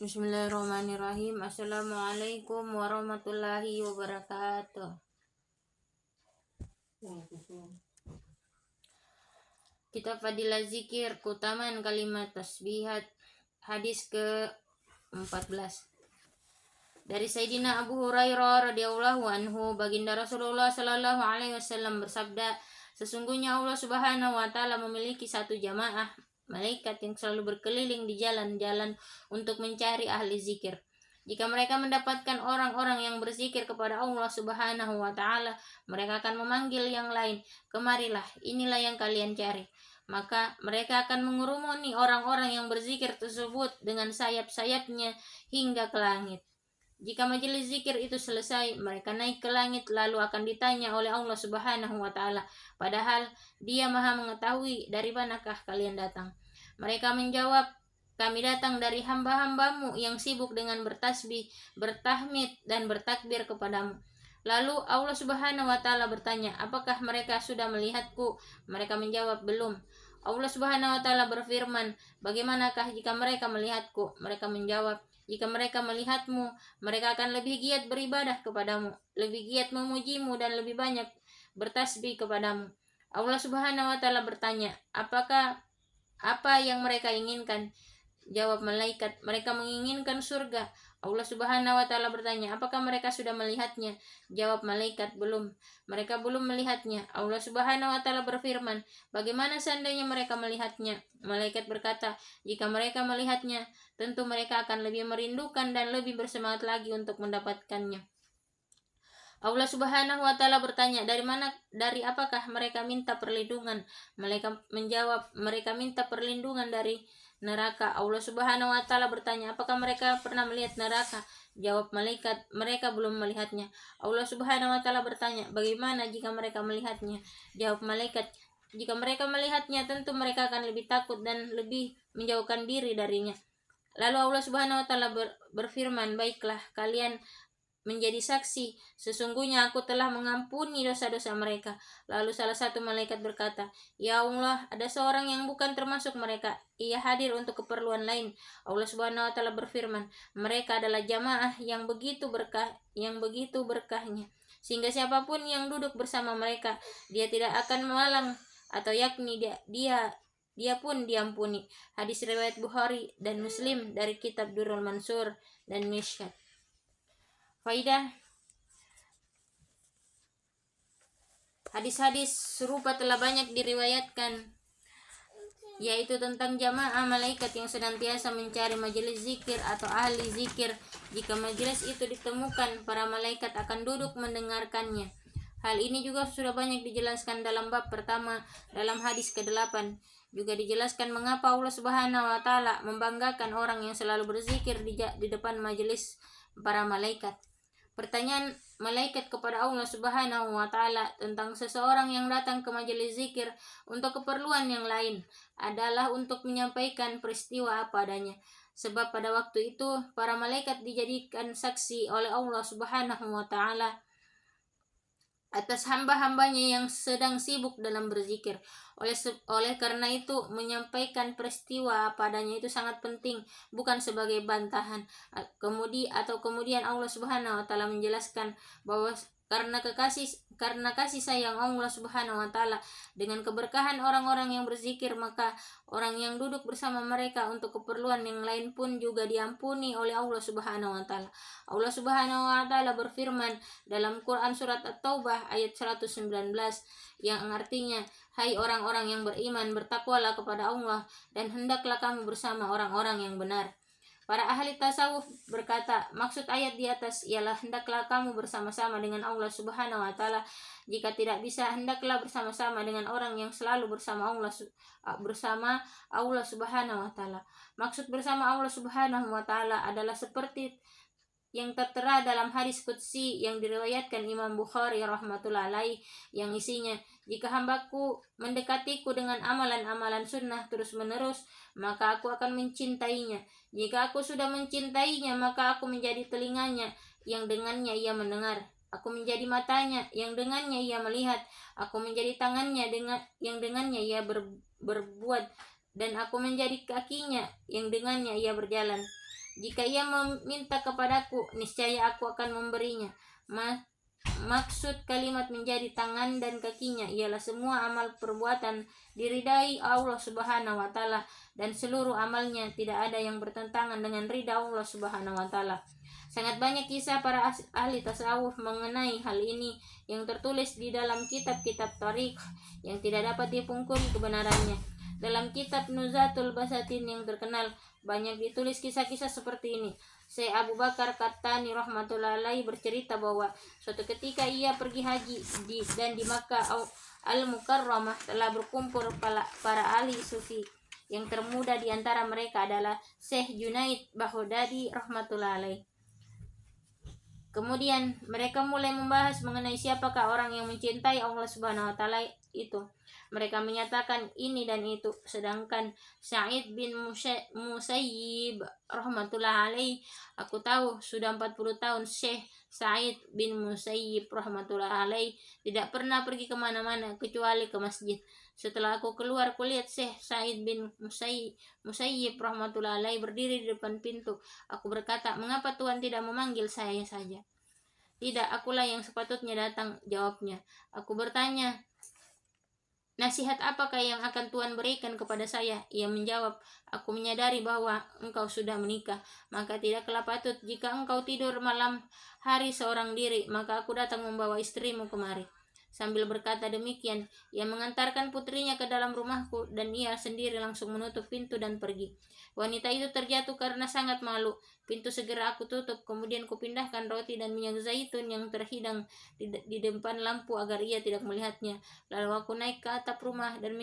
Bismillahirrahmanirrahim. Assalamualaikum warahmatullahi wabarakatuh. Kitab Fadilah Zikir, keutamaan kalimat tasbihat, hadis ke-14. Dari Sayyidina Abu Hurairah radhiyallahu anhu, baginda Rasulullah sallallahu alaihi wasallam bersabda, sesungguhnya Allah Subhanahu wa taala memiliki satu jamaah malaikat yang selalu berkeliling di jalan-jalan untuk mencari ahli zikir. Jika mereka mendapatkan orang-orang yang berzikir kepada Allah Subhanahu wa taala, mereka akan memanggil yang lain, "Kemarilah, inilah yang kalian cari." Maka mereka akan mengurumuni orang-orang yang berzikir tersebut dengan sayap-sayapnya hingga ke langit. Jika majelis zikir itu selesai, mereka naik ke langit lalu akan ditanya oleh Allah Subhanahu wa taala, padahal Dia Maha mengetahui dari manakah kalian datang. Mereka menjawab, kami datang dari hamba-hambamu yang sibuk dengan bertasbih, bertahmid, dan bertakbir kepadamu. Lalu Allah Subhanahu wa taala bertanya, apakah mereka sudah melihatku? Mereka menjawab, belum. Allah Subhanahu wa taala berfirman, bagaimanakah jika mereka melihatku? Mereka menjawab, jika mereka melihatmu, mereka akan lebih giat beribadah kepadamu, lebih giat memujimu, dan lebih banyak bertasbih kepadamu. Allah Subhanahu wa taala bertanya, apa yang mereka inginkan? Jawab malaikat, mereka menginginkan surga. Allah Subhanahu wa taala bertanya, apakah mereka sudah melihatnya? Jawab malaikat, belum. Mereka belum melihatnya. Allah Subhanahu wa taala berfirman, bagaimana seandainya mereka melihatnya? Malaikat berkata, jika mereka melihatnya, tentu mereka akan lebih merindukan dan lebih bersemangat lagi untuk mendapatkannya. Allah Subhanahu wa taala bertanya, dari apakah mereka minta perlindungan? Mereka menjawab, mereka minta perlindungan dari neraka. Allah Subhanahu wa taala bertanya, apakah mereka pernah melihat neraka? Jawab malaikat, mereka belum melihatnya. Allah Subhanahu wa taala bertanya, bagaimana jika mereka melihatnya? Jawab malaikat, jika mereka melihatnya, tentu mereka akan lebih takut dan lebih menjauhkan diri darinya. Lalu Allah Subhanahu wa taala berfirman, baiklah, kalian menjadi saksi, sesungguhnya aku telah mengampuni dosa-dosa mereka. Lalu salah satu malaikat berkata, ya Allah, ada seorang yang bukan termasuk mereka, ia hadir untuk keperluan lain. Allah Subhanahu wa taala berfirman, mereka adalah jamaah yang begitu berkahnya, sehingga siapapun yang duduk bersama mereka, dia tidak akan malang, atau yakni dia pun diampuni. Hadis riwayat Bukhari dan Muslim dari kitab Durrul Mansur dan Mishkat. Faidah, hadis-hadis serupa telah banyak diriwayatkan, yaitu tentang jamaah malaikat yang senantiasa mencari majelis zikir atau ahli zikir. Jika majelis itu ditemukan, para malaikat akan duduk mendengarkannya. Hal ini juga sudah banyak dijelaskan dalam bab pertama dalam hadis ke-8. Juga dijelaskan mengapa Allah Subhanahu wa taala membanggakan orang yang selalu berzikir di depan majelis para malaikat. Pertanyaan malaikat kepada Allah Subhanahu wa taala tentang seseorang yang datang ke majelis zikir untuk keperluan yang lain adalah untuk menyampaikan peristiwa apa adanya. Sebab pada waktu itu para malaikat dijadikan saksi oleh Allah Subhanahu wa taala atas hamba-hambanya yang sedang sibuk dalam berzikir. Oleh karena itu, menyampaikan peristiwa padanya itu sangat penting, bukan sebagai bantahan. Kemudian Allah Subhanahu wa taala menjelaskan bahwa karena kasih sayang Allah Subhanahu wa taala dengan keberkahan orang-orang yang berzikir, maka orang yang duduk bersama mereka untuk keperluan yang lain pun juga diampuni oleh Allah Subhanahu wa taala. Allah Subhanahu wa taala berfirman dalam Quran surat At-Taubah ayat 119 yang artinya, hai orang-orang yang beriman, bertakwalah kepada Allah dan hendaklah kamu bersama orang-orang yang benar. Para ahli tasawuf berkata, maksud ayat di atas ialah hendaklah kamu bersama-sama dengan Allah Subhanahu wa taala. Jika tidak bisa, hendaklah bersama-sama dengan orang yang selalu bersama Allah Subhanahu wa taala. Maksud bersama Allah Subhanahu wa taala adalah seperti yang tertera dalam hadis qudsi yang diriwayatkan Imam Bukhari rahmatullah alaih, yang isinya, jika hambaku mendekatiku dengan amalan-amalan sunnah terus-menerus, maka aku akan mencintainya. Jika aku sudah mencintainya, maka aku menjadi telinganya yang dengannya ia mendengar, aku menjadi matanya yang dengannya ia melihat, aku menjadi tangannya yang dengannya ia berbuat, dan aku menjadi kakinya yang dengannya ia berjalan. Jika ia meminta kepadaku, niscaya aku akan memberinya. Maksud kalimat menjadi tangan dan kakinya ialah semua amal perbuatan diridai Allah Subhanahu wa taala, dan seluruh amalnya tidak ada yang bertentangan dengan ridha Allah Subhanahu wa taala. Sangat banyak kisah para ahli tasawuf mengenai hal ini yang tertulis di dalam kitab-kitab tarikh yang tidak dapat dipungkiri kebenarannya. Dalam kitab Nuzatul Basatin yang terkenal, banyak ditulis kisah-kisah seperti ini. Syekh Abu Bakar Qattani rahmatullahi alaihi bercerita bahwa suatu ketika ia pergi haji dan di Makkah Al-Mukarramah telah berkumpul para ahli sufi. Yang termuda di antara mereka adalah Syekh Junaid Baghdadi rahmatullahi alaihi. Kemudian mereka mulai membahas mengenai siapakah orang yang mencintai Allah Subhanahu wa taala itu. Mereka menyatakan ini dan itu. Sedangkan Sa'id bin Musayyib rahmatullah alaih, aku tahu sudah 40 tahun Syekh Sa'id bin Musayyib rahmatullah alaih tidak pernah pergi kemana-mana kecuali ke masjid. Setelah aku keluar, kulihat Syekh Sa'id bin Musayyib rahmatullah alaih berdiri di depan pintu. Aku berkata, mengapa Tuhan tidak memanggil saya saja? Tidak, akulah yang sepatutnya datang, jawabnya. Aku bertanya, nasihat apakah yang akan Tuhan berikan kepada saya? Ia menjawab, aku menyadari bahwa engkau sudah menikah, maka tidaklah patut jika engkau tidur malam hari seorang diri, maka aku datang membawa istrimu kemari. Sambil berkata demikian, ia mengantarkan putrinya ke dalam rumahku dan ia sendiri langsung menutup pintu dan pergi. Wanita itu terjatuh karena sangat malu. Pintu segera aku tutup, kemudian kupindahkan roti dan minyak zaitun yang terhidang di depan lampu agar ia tidak melihatnya. Lalu aku naik ke atap rumah dan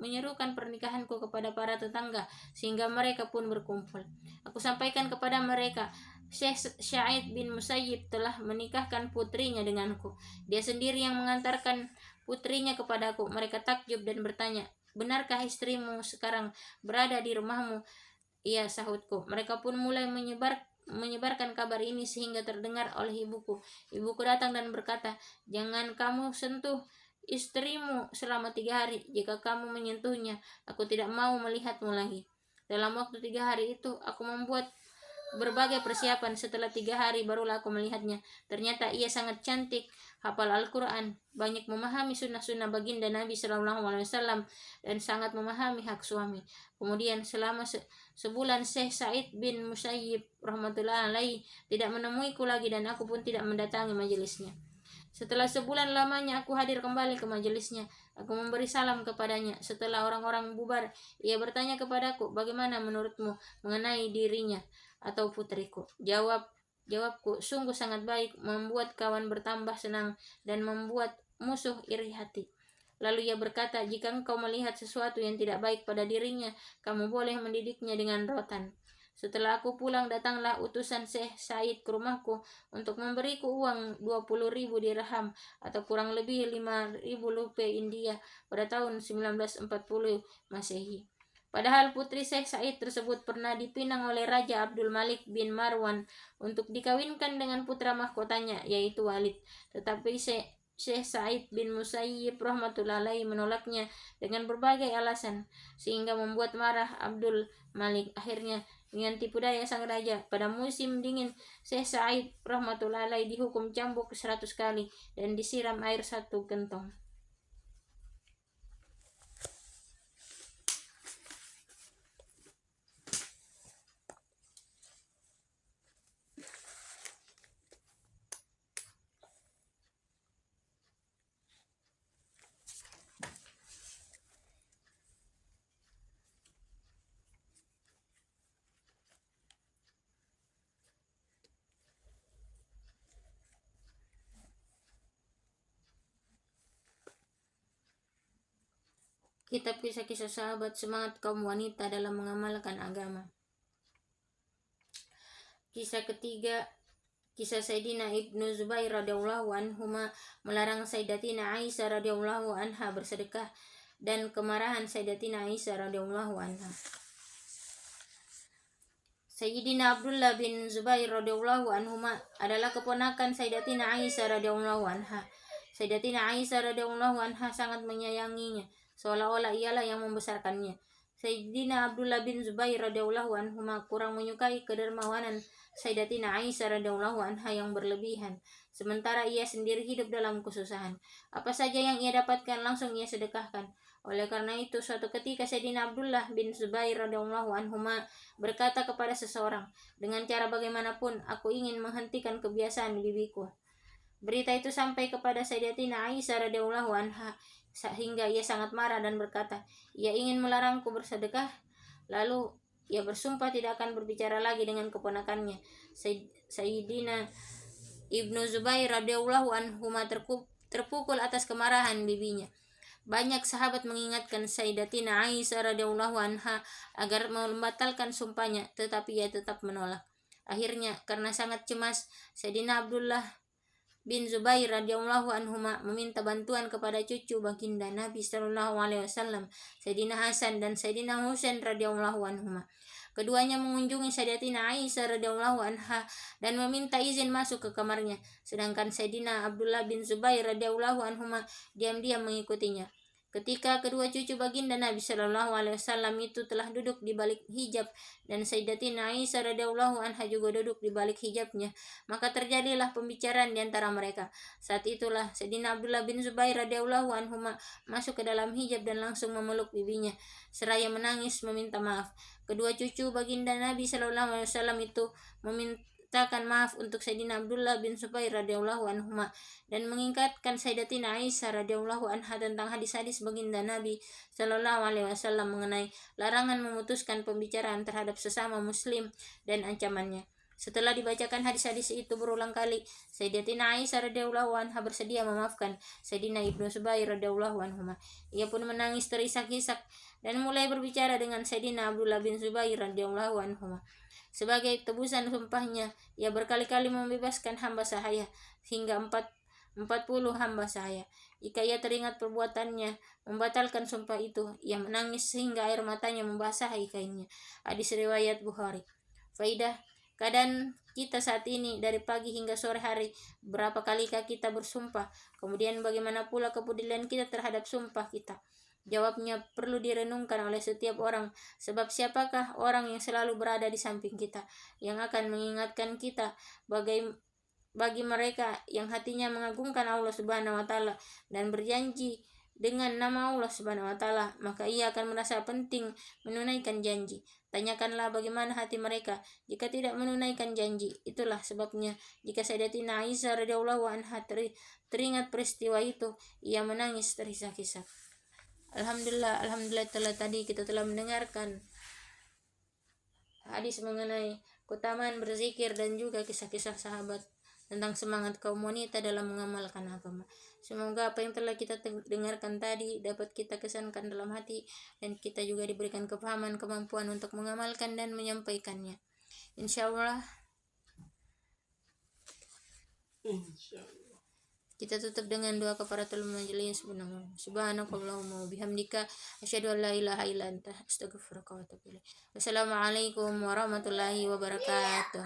menyerukan pernikahanku kepada para tetangga, sehingga mereka pun berkumpul. Aku sampaikan kepada mereka, Syekh Sa'id bin Musayyib telah menikahkan putrinya denganku. Dia sendiri yang mengantarkan putrinya kepadaku. Mereka takjub dan bertanya, benarkah istrimu sekarang berada di rumahmu? Iya, sahutku. Mereka pun mulai menyebarkan kabar ini sehingga terdengar oleh ibuku. Ibuku datang dan berkata, jangan kamu sentuh istrimu selama 3 hari. Jika kamu menyentuhnya, aku tidak mau melihatmu lagi. Dalam waktu 3 hari itu, aku membuat berbagai persiapan. Setelah 3 hari barulah aku melihatnya. Ternyata ia sangat cantik, hafal Al-Quran, banyak memahami sunnah-sunnah baginda Nabi SAW, dan sangat memahami hak suami. Kemudian selama sebulan Syekh Sa'id bin Musayyib rahmatullah alaih tidak menemuiku lagi dan aku pun tidak mendatangi majelisnya. Setelah sebulan lamanya aku hadir kembali ke majelisnya. Aku memberi salam kepadanya. Setelah orang-orang bubar, ia bertanya kepadaku, bagaimana menurutmu mengenai dirinya atau putriku? Jawabku, sungguh sangat baik, membuat kawan bertambah senang dan membuat musuh iri hati. Lalu ia berkata, jika engkau melihat sesuatu yang tidak baik pada dirinya, kamu boleh mendidiknya dengan rotan. Setelah aku pulang, datanglah utusan Syekh Said ke rumahku untuk memberiku uang 20.000 dirham atau kurang lebih 5.000 rupiah India pada tahun 1940 Masehi. Padahal putri Syekh Said tersebut pernah dipinang oleh Raja Abdul Malik bin Marwan untuk dikawinkan dengan putra mahkotanya, yaitu Walid. Tetapi Syekh Sa'id bin Musayyib rahmatullah alaihi menolaknya dengan berbagai alasan, sehingga membuat marah Abdul Malik. Akhirnya, dengan tipu daya sang raja, pada musim dingin, Syekh Sa'id rahmatullah alaihi dihukum cambuk 100 kali dan disiram air 1 gentong. Kitab Kisah-Kisah Sahabat, semangat kaum wanita dalam mengamalkan agama. Kisah ketiga, kisah Sayyidina Ibnu Zubair radhiyallahu anhu melarang Sayyidatina Aisyah radhiyallahu anha bersedekah dan kemarahan Sayyidatina Aisyah radhiyallahu anha. Sayyidina Abdullah bin Zubair radhiyallahu anhu adalah keponakan Sayyidatina Aisyah radhiyallahu anha. Sayyidatina Aisyah radhiyallahu anha sangat menyayanginya, seolah-olah ialah yang membesarkannya. Sayyidina Abdullah bin Zubair radhiyallahu anhu kurang menyukai kedermawanan Sayyidatina Aisyah radhiyallahu anha yang berlebihan, sementara ia sendiri hidup dalam kesusahan. Apa saja yang ia dapatkan langsung ia sedekahkan. Oleh karena itu, suatu ketika Sayyidina Abdullah bin Zubair radhiyallahu anhu berkata kepada seseorang, dengan cara bagaimanapun aku ingin menghentikan kebiasaan bibiku. Berita itu sampai kepada Sayyidatina Aisyah radhiyallahu anha sehingga ia sangat marah dan berkata, ia ingin melarangku bersedekah. Lalu ia bersumpah tidak akan berbicara lagi dengan keponakannya. Sayyidina Ibnu Zubair radhiyallahu anhu terpukul atas kemarahan bibinya. Banyak sahabat mengingatkan Sayyidatina Aisyah radhiyallahu anha agar membatalkan sumpahnya, tetapi ia tetap menolak. Akhirnya karena sangat cemas, Sayyidina Abdullah bin Zubair radhiyallahu anhu meminta bantuan kepada cucu baginda Nabi sallallahu alaihi wasallam, Sayyidina Hasan dan Sayyidina Husain radhiyallahu anhu. Keduanya mengunjungi Sayyidatina Aisyah radhiyallahu anha dan meminta izin masuk ke kamarnya, sedangkan Sayyidina Abdullah bin Zubair radhiyallahu anhu diam-diam mengikutinya. Ketika kedua cucu baginda Nabi Shallallahu Alaihi Wasallam itu telah duduk di balik hijab dan Sayyidatina Aisyah radhiyallahu anha juga duduk di balik hijabnya, maka terjadilah pembicaraan di antara mereka. Saat itulah Sayyidina Abdullah bin Zubair radhiyallahu anhu masuk ke dalam hijab dan langsung memeluk bibinya seraya menangis meminta maaf. Kedua cucu baginda Nabi Shallallahu Alaihi Wasallam itu memintakan maaf untuk Sayyidina Abdullah bin Zubair radhiyallahu anhu dan mengingatkan Sayyidatina Aisyah radhiyallahu anha tentang hadis-hadis baginda Nabi sallallahu alaihi wasallam mengenai larangan memutuskan pembicaraan terhadap sesama muslim dan ancamannya. Setelah dibacakan hadis-hadis itu berulang kali, Sayyidatina Aisyah radhiyallahu anha bersedia memaafkan Sayyidina Ibnu Zubair radhiyallahu anhu. Ia pun menangis terisak-isak dan mulai berbicara dengan Sayyidina Abdullah bin Zubair radhiyallahu anhu. Sebagai tebusan sumpahnya, ia berkali-kali membebaskan hamba sahaya hingga 40 hamba sahaya. Jika ia teringat perbuatannya membatalkan sumpah itu, ia menangis sehingga air matanya membasahi kainnya. Hadis riwayat Bukhari. Faidah, keadaan kita saat ini dari pagi hingga sore hari, berapa kalikah kita bersumpah? Kemudian bagaimana pula kepedulian kita terhadap sumpah kita? Jawabnya perlu direnungkan oleh setiap orang, sebab siapakah orang yang selalu berada di samping kita, yang akan mengingatkan kita bagi mereka yang hatinya mengagungkan Allah Subhanahu wa taala dan berjanji dengan nama Allah Subhanahu wa taala, maka ia akan merasa penting menunaikan janji. Tanyakanlah bagaimana hati mereka jika tidak menunaikan janji. Itulah sebabnya jika Sayyidatina Aisyah radhiyallahu anha teringat peristiwa itu, ia menangis terisak-isak. Alhamdulillah tadi kita telah mendengarkan hadis mengenai keutamaan berzikir dan juga kisah-kisah sahabat tentang semangat kaum wanita dalam mengamalkan agama. Semoga apa yang telah kita dengarkan tadi dapat kita kesankan dalam hati dan kita juga diberikan kepahaman, kemampuan untuk mengamalkan dan menyampaikannya. Insyaallah. Kita tutup dengan doa kafaratul majelis. Subhanakallahumma wa bihamdika asyhadu an la ilaha illa anta astaghfiruka wa atubu ilaik. Wassalamualaikum warahmatullahi wabarakatuh.